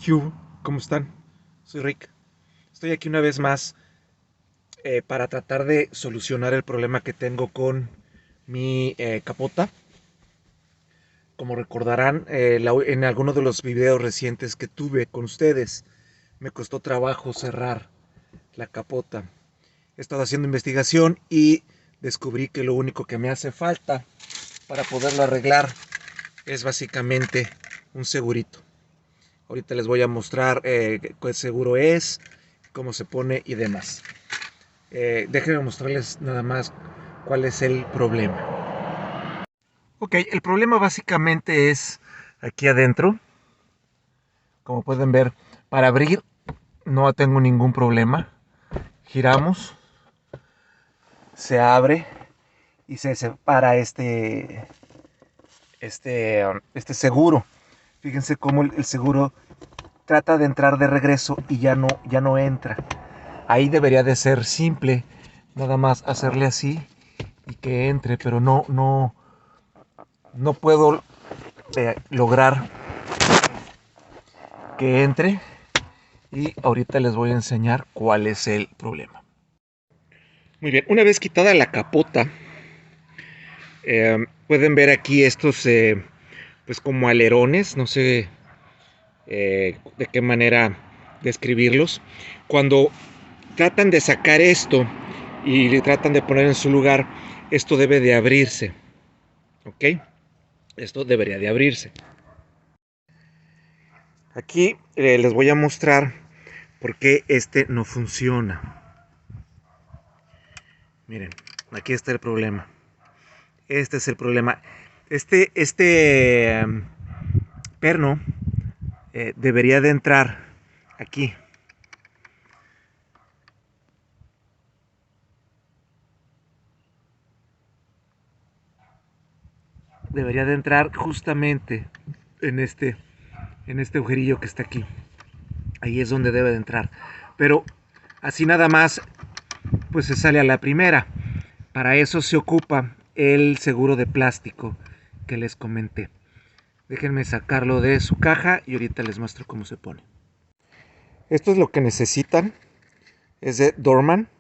¿Qué hubo? ¿Cómo están? Soy Rick. Estoy aquí una vez más para tratar de solucionar el problema que tengo con mi capota. Como recordarán, en alguno de los videos recientes que tuve con ustedes, me costó trabajo cerrar la capota. He estado haciendo investigación y descubrí que lo único que me hace falta para poderlo arreglar es básicamente un segurito. Ahorita les voy a mostrar qué seguro es, cómo se pone y demás. Déjenme mostrarles nada más cuál es el problema. Ok, el problema básicamente es aquí adentro. Como pueden ver, para abrir no tengo ningún problema. Giramos, se abre y se separa este seguro. Fíjense cómo el seguro trata de entrar de regreso y ya no entra. Ahí debería de ser simple, nada más hacerle así y que entre, pero no puedo lograr que entre y ahorita les voy a enseñar cuál es el problema. Muy bien, una vez quitada la capota, pueden ver aquí estos pues como alerones, no sé de qué manera describirlos. Cuando tratan de sacar esto y le tratan de poner en su lugar, esto debe de abrirse, ¿ok? Esto debería de abrirse. Aquí les voy a mostrar por qué este no funciona. Miren, aquí está el problema. Este es el problema. Este perno debería de entrar aquí. Debería de entrar justamente en este agujerillo que está aquí. Ahí es donde debe de entrar. Pero así nada más, pues se sale a la primera. Para eso se ocupa el seguro de plástico que les comenté. Déjenme sacarlo de su caja y ahorita les muestro cómo se pone. Esto es lo que necesitan. Es de Dorman.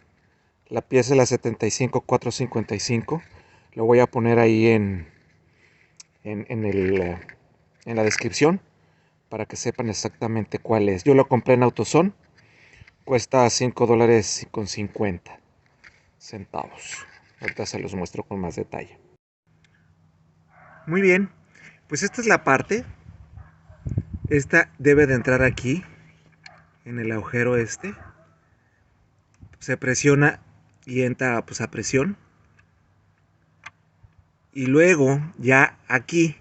La pieza es la 75455. Lo voy a poner ahí en la descripción para que sepan exactamente cuál es. Yo lo compré en AutoZone. Cuesta $5.50. Ahorita se los muestro con más detalle. Muy bien. Pues esta es la parte. Esta debe de entrar aquí, en el agujero este. Se presiona y entra pues a presión. Y luego ya aquí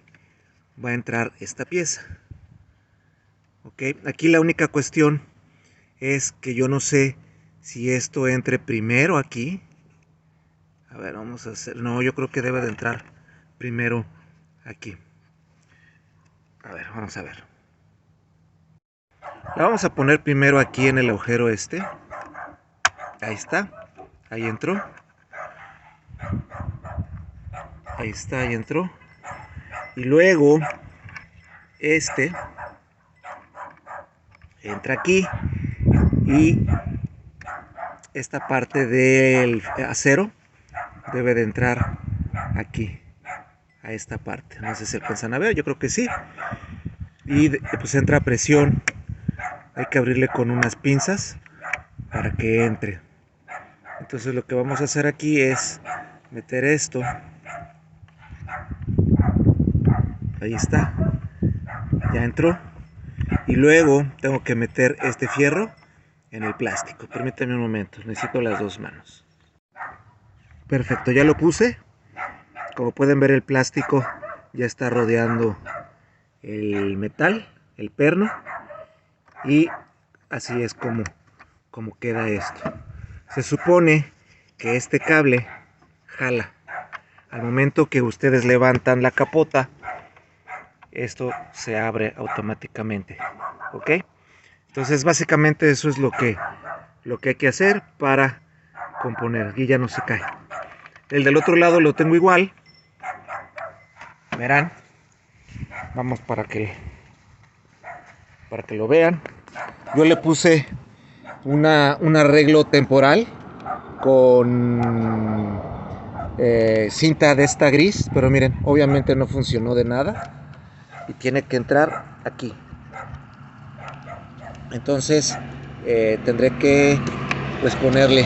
va a entrar esta pieza. Ok, aquí la única cuestión es que yo no sé si esto entre primero aquí. A ver, vamos a hacer. No, yo creo que debe de entrar primero aquí. A ver, vamos a ver. La vamos a poner primero aquí en el agujero este. Ahí está. Ahí entró. Ahí está, ahí entró. Y luego este entra aquí y esta parte del acero debe de entrar aquí, a esta parte. No sé si alcanzan a ver, yo creo que sí. Y pues entra a presión. Hay que abrirle con unas pinzas para que entre. Entonces lo que vamos a hacer aquí es meter esto. Ahí está. Ya entró. Y luego tengo que meter este fierro en el plástico. Permítanme un momento, necesito las dos manos. Perfecto, ya lo puse. Como pueden ver, el plástico ya está rodeando el metal, el perno. Y así es como queda esto. Se supone que este cable jala. Al momento que ustedes levantan la capota, esto se abre automáticamente. ¿Ok? Entonces básicamente eso es lo que hay que hacer para componer. Y ya no se cae. El del otro lado lo tengo igual. Verán. Vamos para que para que lo vean. Yo le puse un arreglo temporal con cinta de esta gris, pero miren, obviamente no funcionó de nada y tiene que entrar aquí. Entonces tendré que pues ponerle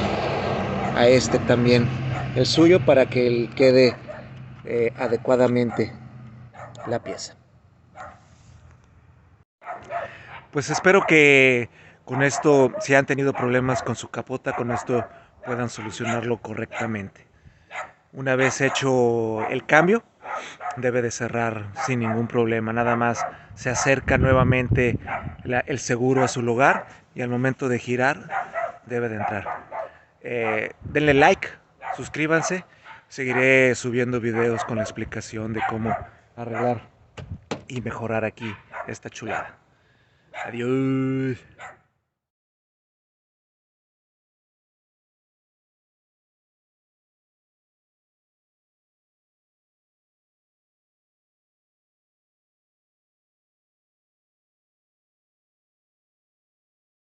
a este también el suyo para que él quede adecuadamente la pieza. Pues espero que con esto, si han tenido problemas con su capota, con esto puedan solucionarlo correctamente. Una vez hecho el cambio, debe de cerrar sin ningún problema. Nada más se acerca nuevamente el seguro a su lugar y al momento de girar debe de entrar. Denle like, suscríbanse. Seguiré subiendo videos con la explicación de cómo arreglar y mejorar aquí esta chulada. Adiós.